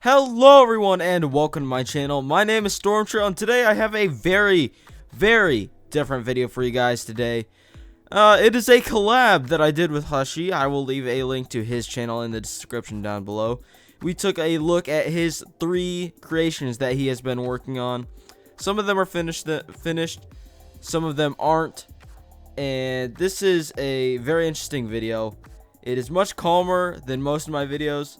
Hello everyone and welcome to my channel. My name is Stormtrail and today I have a very different video for you guys today. It is a collab that I did with Hushy. I will leave a link to his channel in the description down below. We took a look at his 3 creations that he has been working on. Some of them are finished, some of them aren't. And this is a very interesting video. It is much calmer than most of my videos.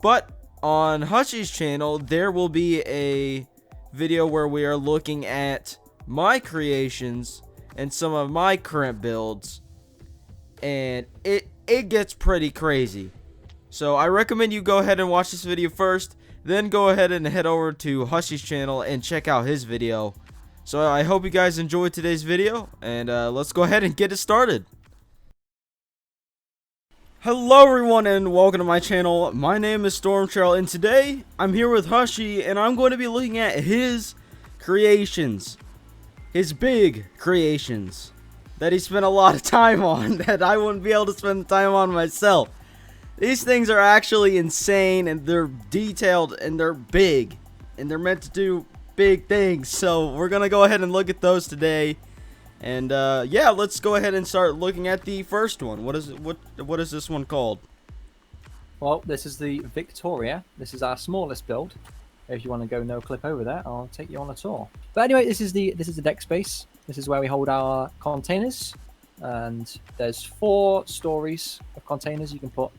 But on Hushy's channel, there will be a video where we are looking at my creations and some of my current builds. And it gets pretty crazy. So I recommend you go ahead and watch this video first. Then go ahead and head over to Hushy's channel and check out his video. So I hope you guys enjoyed today's video. And let's go ahead and get it started. Hello everyone and welcome to my channel. My name is Stormtrail and today I'm here with Hushy and I'm going to be looking at his creations. His big creations that he spent a lot of time on that I wouldn't be able to spend time on myself. These things are actually insane and they're detailed and they're big and they're meant to do big things. So we're going to go ahead and look at those today. And yeah, let's go ahead and start looking at the first one. What is this one called? Well, this is the Victoria. This is our smallest build. If you want to go no clip over there, I'll take you on a tour. But anyway, this is the deck space. This is where we hold our containers, and there's 4 stories of containers. You can put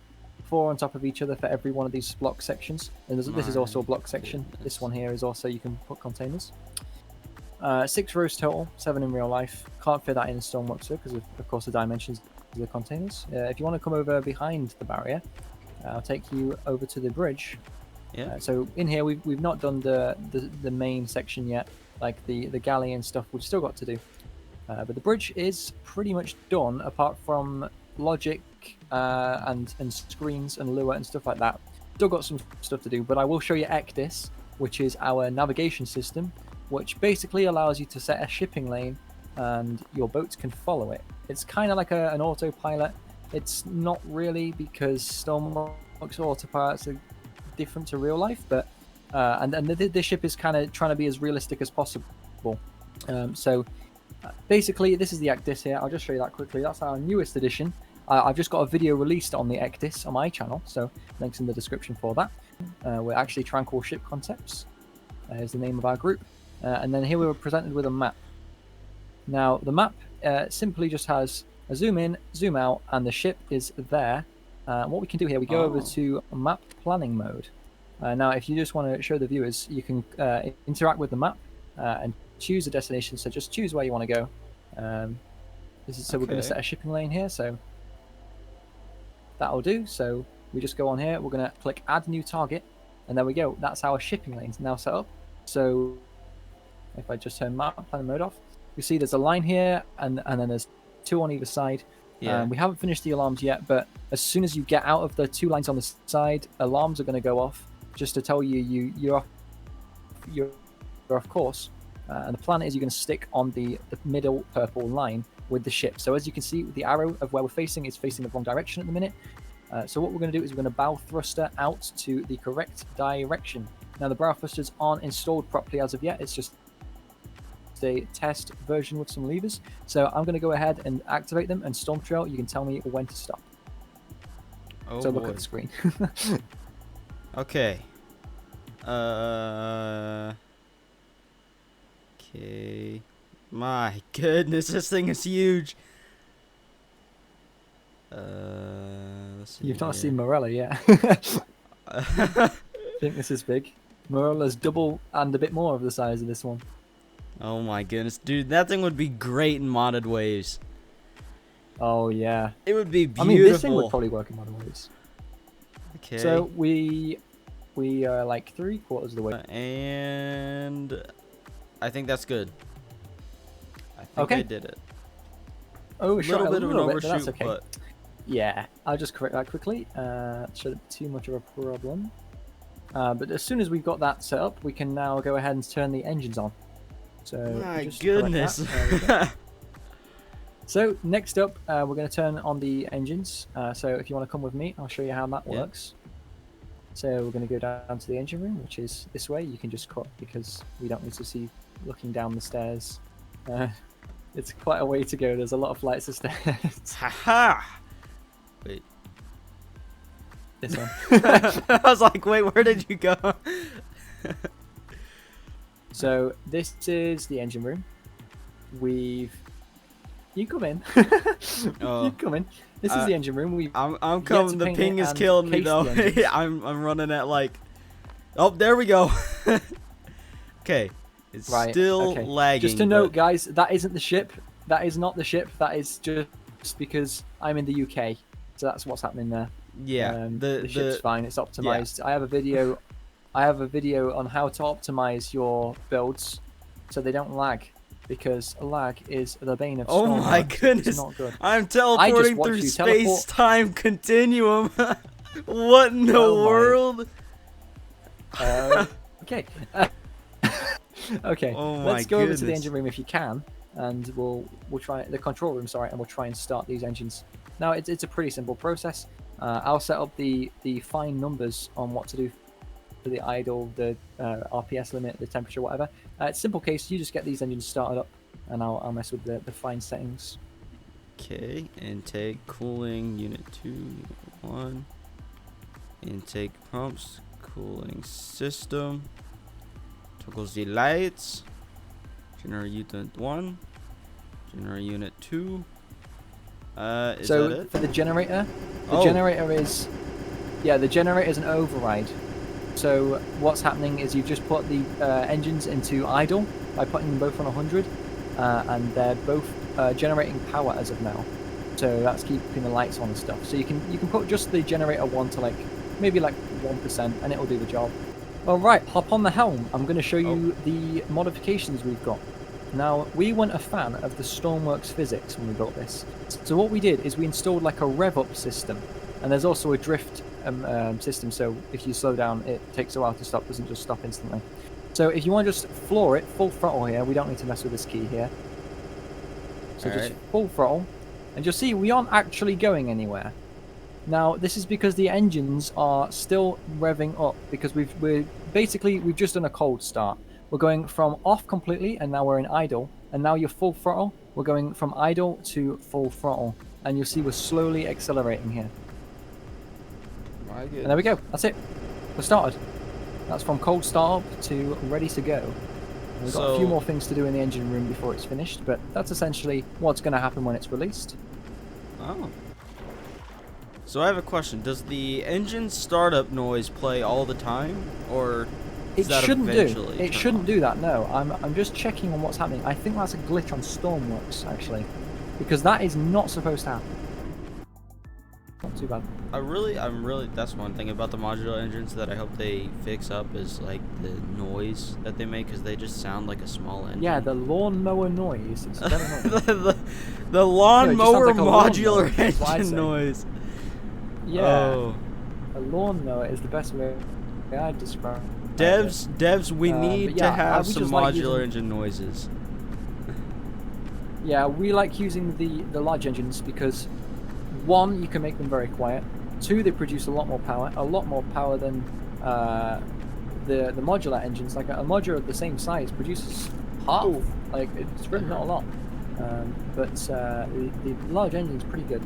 4 on top of each other for every one of these block sections. And this is also a block section. This one here is also you can put containers. 6 rows total, 7 in real life. Can't fit that in Stormworks because of course the dimensions of the containers. If you want to come over behind the barrier, I'll take you over to the bridge. Yeah. So in here we've not done the main section yet, like the galley and stuff. We've still got to do. But the bridge is pretty much done, apart from logic and screens and lure and stuff like that. Still got some stuff to do, but I will show you Ecdis, which is our navigation system, which basically allows you to set a shipping lane and your boats can follow it. It's kind of like an autopilot. It's not really, because Stormworks autopilots are different to real life, but and the ship is kind of trying to be as realistic as possible. So basically this is the Ecdis here. I'll just show you that quickly. That's our newest edition. I've just got a video released on the Ecdis on my channel, so links in the description for that. We're actually Tranquil Ship Concepts is the name of our group. And then here we were presented with a map. Now the map simply just has a zoom in, zoom out, and the ship is there. What we can do here, we go over to map planning mode. Now if you just want to show the viewers, you can interact with the map and choose a destination. So just choose where you want to go. We're going to set a shipping lane here, so that'll do. So we just go on here, we're going to click add new target, and there we go. That's our shipping lanes now set up. So if I just turn map planning mode off, you see there's a line here, and then there's 2 on either side. Yeah. We haven't finished the alarms yet, but as soon as you get out of the 2 lines on the side, alarms are going to go off just to tell you you're off course. And the plan is you're going to stick on the middle purple line with the ship. So as you can see, the arrow of where we're facing is facing the wrong direction at the minute. So what we're going to do is we're going to bow thruster out to the correct direction. Now the bow thrusters aren't installed properly as of yet. It's just a test version with some levers. So I'm going to go ahead and activate them, and Stormtrail, you can tell me when to stop. Oh, so boy. look at the screen. Okay. Okay. My goodness, this thing is huge. Let's see. You've not seen Morella yet. I think this is big. Morella's double and a bit more of the size of this one. Oh my goodness, dude, that thing would be great in modded waves. Oh yeah, it would be beautiful. I mean, this thing would probably work in modded waves. Okay. So we are like 3/4 of the way, and I think that's good. I think I did it. Overshot a little bit, overshoot, but that's okay. But... yeah, I'll just correct that quickly. Shouldn't be too much of a problem. But as soon as we've got that set up, we can now go ahead and turn the engines on. So my goodness. So next up, we're going to turn on the engines. So if you want to come with me, I'll show you how that works. So we're going to go down to the engine room, which is this way. You can just cut because we don't need to see looking down the stairs. It's quite a way to go. There's a lot of flights of stairs. Haha. Wait. This one. I was like, wait, where did you go? So this is the engine room. You come in. Oh. You come in. This is the engine room. I'm coming. The ping is killing me though. I'm running at like. Oh, there we go. Okay, it's still lagging. Just to note, guys, that isn't the ship. That is not the ship. That is just because I'm in the UK, so that's what's happening there. Yeah, the ship's fine. It's optimized. Yeah. I have a video. On how to optimize your builds so they don't lag, because lag is the bane of Stormworks. Oh my goodness! It's not good. I'm teleporting through space-time continuum. What in the world? Okay. Okay. Oh Let's go over to the engine room if you can, and we'll try the control room. Sorry, and we'll try and start these engines. Now it's a pretty simple process. I'll set up the fine numbers on what to do for the idle, the RPS limit, the temperature, whatever. It's simple case. You just get these engines started up, and I'll mess with the fine settings. Okay, intake, cooling, unit 2, unit 1. Intake pumps, cooling system. Toggles the lights. General unit 1. General unit 2. Is that it? For the generator, the generator is an override. So what's happening is you've just put the engines into idle by putting them both on 100, and they're both generating power as of now. So that's keeping the lights on and stuff. So you can put just the generator 1 to maybe 1%, and it'll do the job. All right, hop on the helm. I'm going to show you the modifications we've got. Now, we weren't a fan of the Stormworks physics when we built this. So what we did is we installed a rev up system, and there's also a drift system, so if you slow down it takes a while to stop, doesn't just stop instantly. So if you want to just floor it, full throttle here, we don't need to mess with this key here. So just full throttle, and you'll see we aren't actually going anywhere. Now this is because the engines are still revving up, because we've just done a cold start. We're going from off completely, and now we're in idle, and now you're full throttle. We're going from idle to full throttle, and you'll see we're slowly accelerating here. And there we go. That's it. We're started. That's from cold start up to ready to go. And we've got a few more things to do in the engine room before it's finished, but that's essentially what's going to happen when it's released. Oh. So I have a question. Does the engine startup noise play all the time, or it shouldn't do? It shouldn't do that. No, I'm just checking on what's happening. I think that's a glitch on Stormworks actually, because that is not supposed to happen. Not too bad. I'm really. That's one thing about the modular engines that I hope they fix up is the noise that they make, because they just sound like a small engine. Yeah, the lawnmower noise. It's very annoying. the lawnmower modular engine noise. Yeah. Oh. A lawnmower is the best way I'd describe. Devs, we need to have some modular engine noises. Yeah, we like using the large engines because, one, you can make them very quiet. Two, they produce a lot more power than the modular engines. Like a modular of the same size produces half. It's really not a lot. But the large engine is pretty good.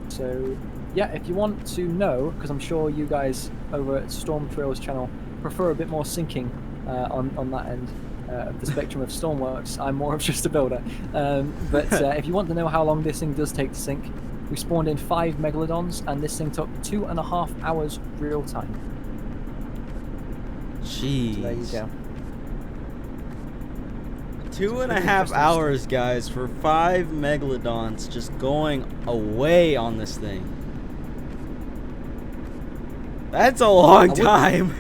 So yeah, if you want to know, because I'm sure you guys over at Stormtrail's channel prefer a bit more syncing on that end of the spectrum of Stormworks. I'm more of just a builder. But if you want to know how long this thing does take to sync, we spawned in 5 megalodons, and this thing took 2.5 hours real time. Jeez. So there you go. 2.5 hours, guys, for 5 megalodons just going away on this thing. That's a long time.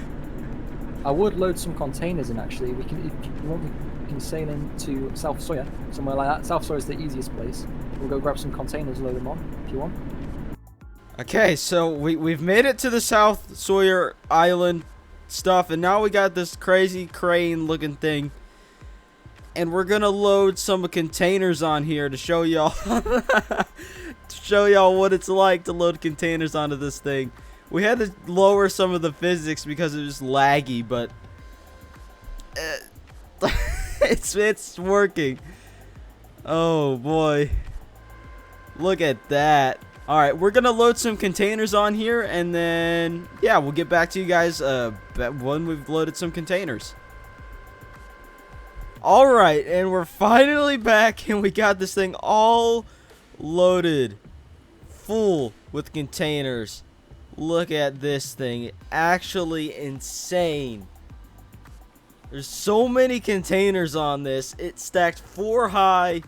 I would load some containers in, actually. We can, if you want, we can sail into South Sawyer, somewhere like that. South Sawyer is the easiest place. We'll go grab some containers, load them on, if you want. Okay, so we've made it to the South Sawyer Island stuff, and now we got this crazy crane-looking thing. And we're gonna load some containers on here to show y'all what it's like to load containers onto this thing. We had to lower some of the physics because it was laggy, but it's working. Oh boy, look at that. All right, we're gonna load some containers on here, and then yeah, we'll get back to you guys when we've loaded some containers. All right, and we're finally back, and we got this thing all loaded, full with containers. Look at this thing, actually insane. There's so many containers on this. It's stacked 4 high,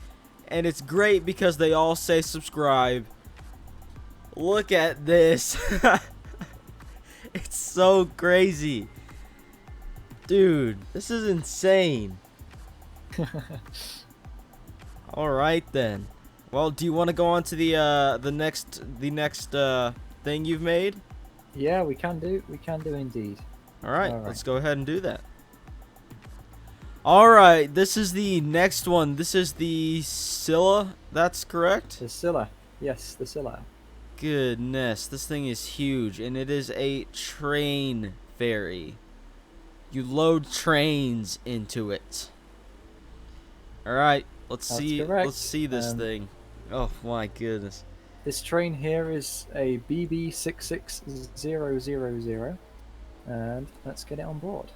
and it's great because they all say subscribe. Look at this. It's so crazy. Dude, this is insane. All right then. Well, do you want to go on to the next thing you've made? Yeah, we can do indeed. All right, let's go ahead and do that. All right, this is the next one. This is the Scylla. That's correct? The Scylla. Yes, the Scylla. Goodness, this thing is huge, and it is a train ferry. You load trains into it. All right, let's see this thing. Oh my goodness. This train here is a BB66000, and let's get it on board.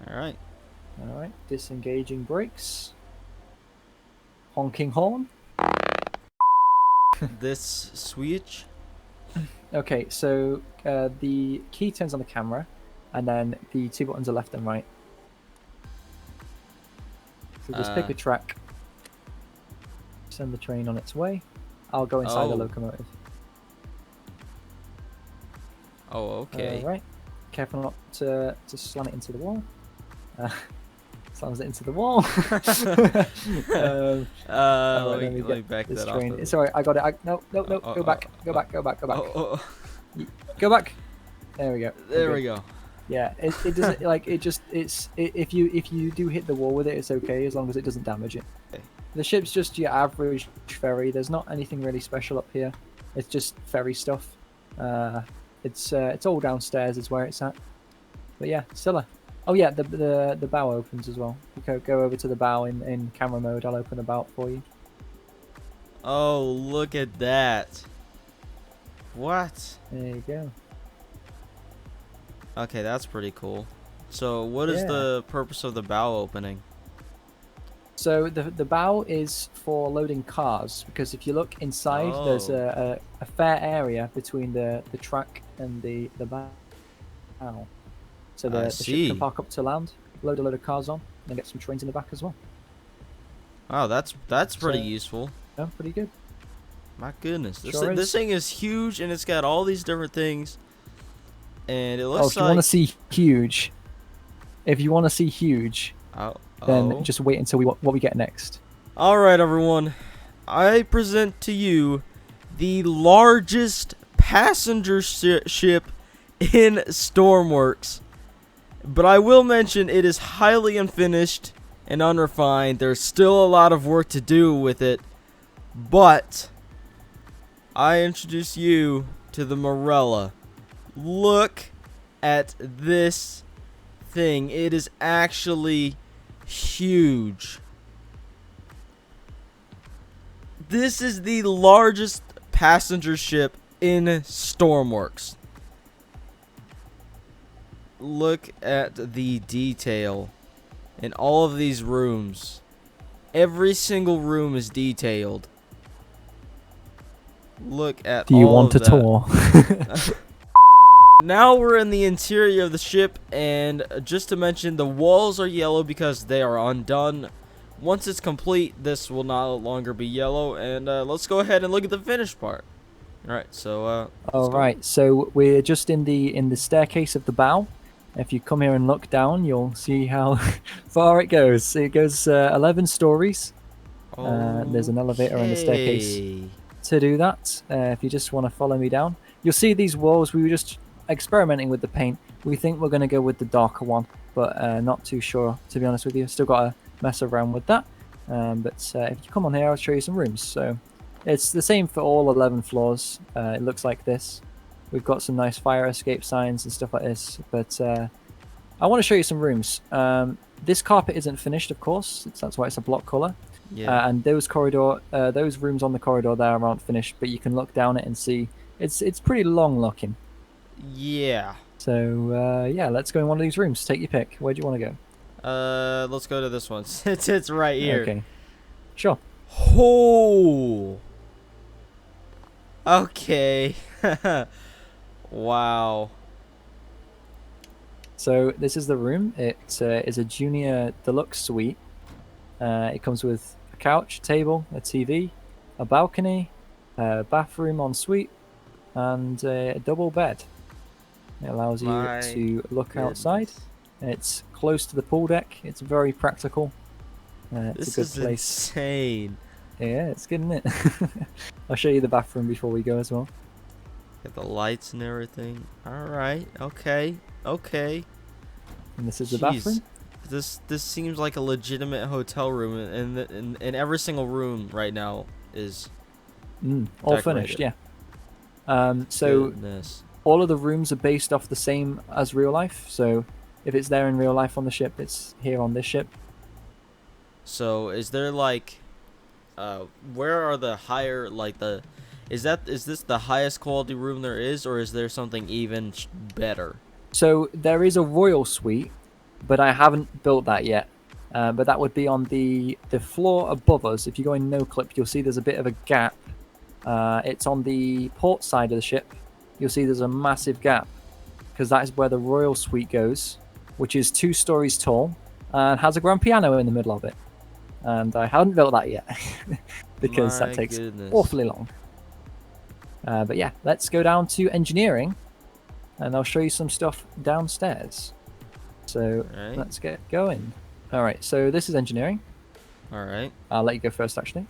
All right. All right, disengaging brakes. Honking horn. This switch. Okay, so the key turns on the camera, and then the 2 buttons are left and right. So just pick a track. Send the train on its way. I'll go inside the locomotive. Oh, okay. Right. Careful not to slam it into the wall. Slams it into the wall. Let me back that off. Sorry, I got it. No. Go back. Go back. Go back. There we go. There we go. Yeah, it doesn't like it. Just if you do hit the wall with it, it's okay as long as it doesn't damage it. Okay. The ship's just your average ferry. There's not anything really special up here. It's just ferry stuff. It's all downstairs is where it's at. But yeah, Scylla. Oh yeah, the bow opens as well. You go over to the bow in camera mode. I'll open the bow for you. Oh, look at that. What? There you go. Okay, that's pretty cool. So what is the purpose of the bow opening? So the bow is for loading cars, because if you look inside, there's a fair area between the track and the bow. So the ship can park up to land, load a load of cars on, and get some trains in the back as well. Oh, that's pretty useful. Yeah, pretty good. My goodness, this thing is huge, and it's got all these different things. And it looks if you want to see huge, then just wait until what we get next. All right, everyone. I present to you the largest passenger ship in Stormworks. But I will mention it is highly unfinished and unrefined. There's still a lot of work to do with it. But I introduce you to the Morella. Look at this thing. It is actually huge. This is the largest passenger ship in Stormworks. Look at the detail in all of these rooms. Every single room is detailed. Look at Do you want a tour? Now we're in the interior of the ship, and just to mention, the walls are yellow because they are undone. Once it's complete, this will no longer be yellow, and let's go ahead and look at the finished part. Alright, so Alright, so we're just in the staircase of the bow. If you come here and look down, you'll see how far it goes. It goes 11 stories. There's an elevator in the staircase to do that. If you just want to follow me down, you'll see these walls. We were just experimenting with the paint. We think we're going to go with the darker one, but not too sure, to be honest with you. Still got to mess around with that. But if you come on here, I'll show you some rooms. So it's the same for all 11 floors. It looks like this. We've got some nice fire escape signs and stuff like this. But I want to show you some rooms. This carpet isn't finished, of course. That's why it's a block color. Yeah. And those rooms on the corridor there aren't finished, but you can look down it and see it's pretty long looking. Yeah. So yeah, let's go in one of these rooms. Take your pick. Where do you want to go? Let's go to this one. It's right here. Okay. Sure. Oh. Okay. Wow. So this is the room. It is a junior deluxe suite. It comes with a couch, table, a TV, a balcony, a bathroom en suite, and a double bed. It allows you to look outside. It's close to the pool deck. It's very practical. It's a good place. Insane. Yeah, it's good, isn't it? I'll show you the bathroom before we go as well. Got the lights and everything. All right. Okay. Okay. And this is the bathroom. This seems like a legitimate hotel room, and every single room right now is all finished. Yeah. So Goodness. all of the rooms are based off the same as real life. So if it's there in real life on the ship, it's here on this ship. So is there like, where are the higher is this the highest quality room there is, or is there something even better? So there is a royal suite, but I haven't built that yet. But that would be on the floor above us. If you go in no clip, you'll see there's a bit of a gap. It's on the port side of the ship. You'll see there's a massive gap because that is where the royal suite goes, which is 2 stories tall and has a grand piano in the middle of it. And I haven't built that yet because that takes awfully long. But yeah, let's go down to engineering and I'll show you some stuff downstairs. So let's get going. All right, so this is engineering. All right. I'll let you go first, actually.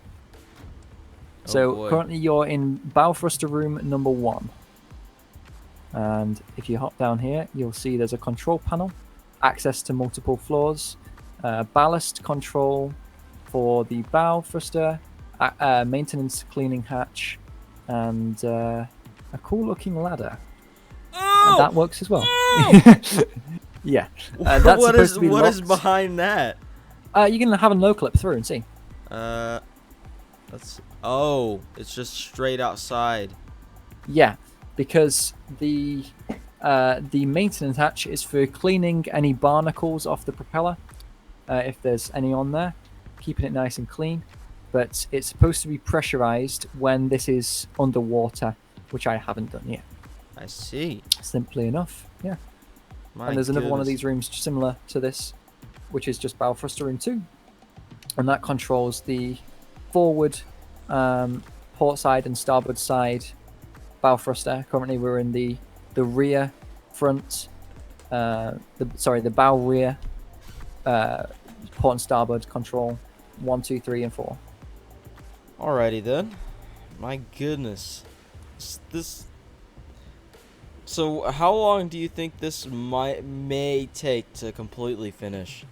So currently you're in bow thruster room number 1. And if you hop down here, you'll see there's a control panel, access to multiple floors, ballast control for the bow thruster, maintenance cleaning hatch, and a cool looking ladder. And that works as well. Yeah. That's supposed to be what locked. is behind that? You can have a no clip through and see. It's just straight outside. Yeah, because the maintenance hatch is for cleaning any barnacles off the propeller, if there's any on there, keeping it nice and clean. But it's supposed to be pressurized when this is underwater, which I haven't done yet. I see. Simply enough, yeah. And there's another one of these rooms similar to this, which is just bow thruster room 2, and that controls the forward, port side and starboard side bow thruster. Currently we're in the rear front, the bow rear, port and starboard control 1, 2, 3, and 4. Alrighty then. My goodness. So how long do you think this may take to completely finish?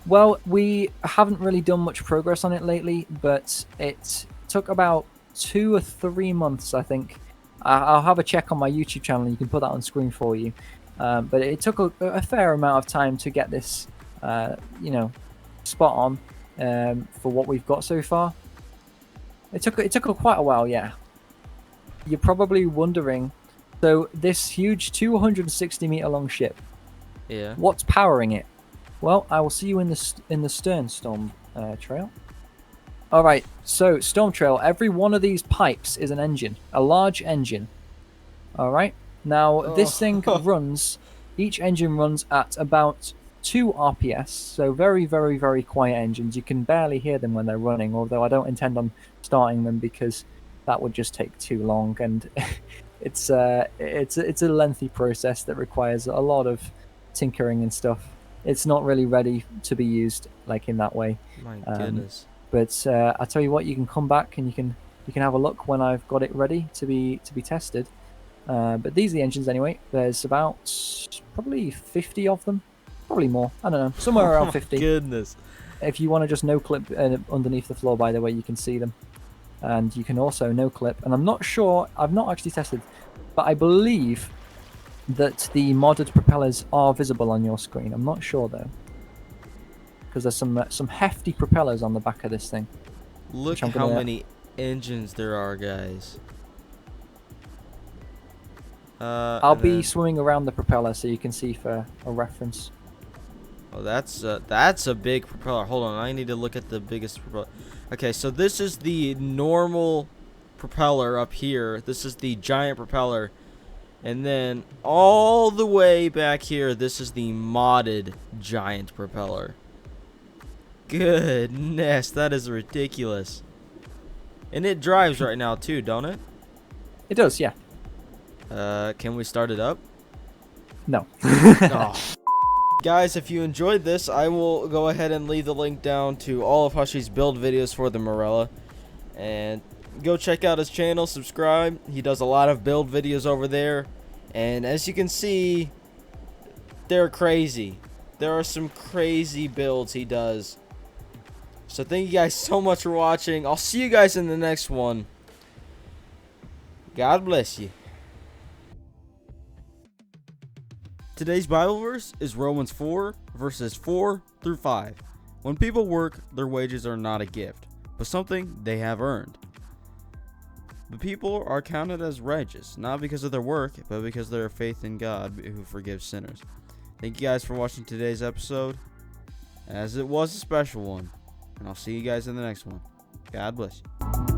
Well, we haven't really done much progress on it lately, but it took about 2 or 3 months, I think. I'll have a check on my YouTube channel. You can put that on screen for you. But it took a fair amount of time to get this, spot on for what we've got so far. It took quite a while, yeah. You're probably wondering, so this huge 260-meter long ship, yeah, what's powering it? Well, I will see you in the stern, Stormtrail. All right, so Stormtrail, every one of these pipes is an engine, a large engine. All right, now this thing runs, each engine runs at about 2 RPS, so very, very, very quiet engines. You can barely hear them when they're running, although I don't intend on starting them because that would just take too long, and it's a lengthy process that requires a lot of tinkering and stuff. It's not really ready to be used like in that way. My goodness. But I tell you what, you can come back and you can have a look when I've got it ready to be tested. But these are the engines anyway. There's about probably 50 of them, probably more. I don't know, somewhere around 50. Goodness. If you want to just no clip underneath the floor, by the way, you can see them, and you can also no clip. And I'm not sure. I've not actually tested. but I believe that the modded propellers are visible on your screen. I'm not sure though, because there's some hefty propellers on the back of this thing. Look how many engines there are, guys. I'll be swimming around the propeller so you can see for a reference. Oh, that's a big propeller. Hold on, I need to look at the biggest propeller. Okay, so this is the normal propeller up here. This is the giant propeller. And then all the way back here, this is the modded giant propeller. Goodness, that is ridiculous. And it drives right now too, don't it? It does, yeah. Can we start it up? No. Oh. Guys, if you enjoyed this, I will go ahead and leave the link down to all of Hushy's build videos for the Morella. And go check out his channel, subscribe. He does a lot of build videos over there. And as you can see, they're crazy. There are some crazy builds he does. So thank you guys so much for watching. I'll see you guys in the next one. God bless you. Today's Bible verse is Romans 4, verses 4 through 5. When people work, their wages are not a gift, but something they have earned. But people are counted as righteous, not because of their work, but because of their faith in God who forgives sinners. Thank you guys for watching today's episode, as it was a special one. And I'll see you guys in the next one. God bless you.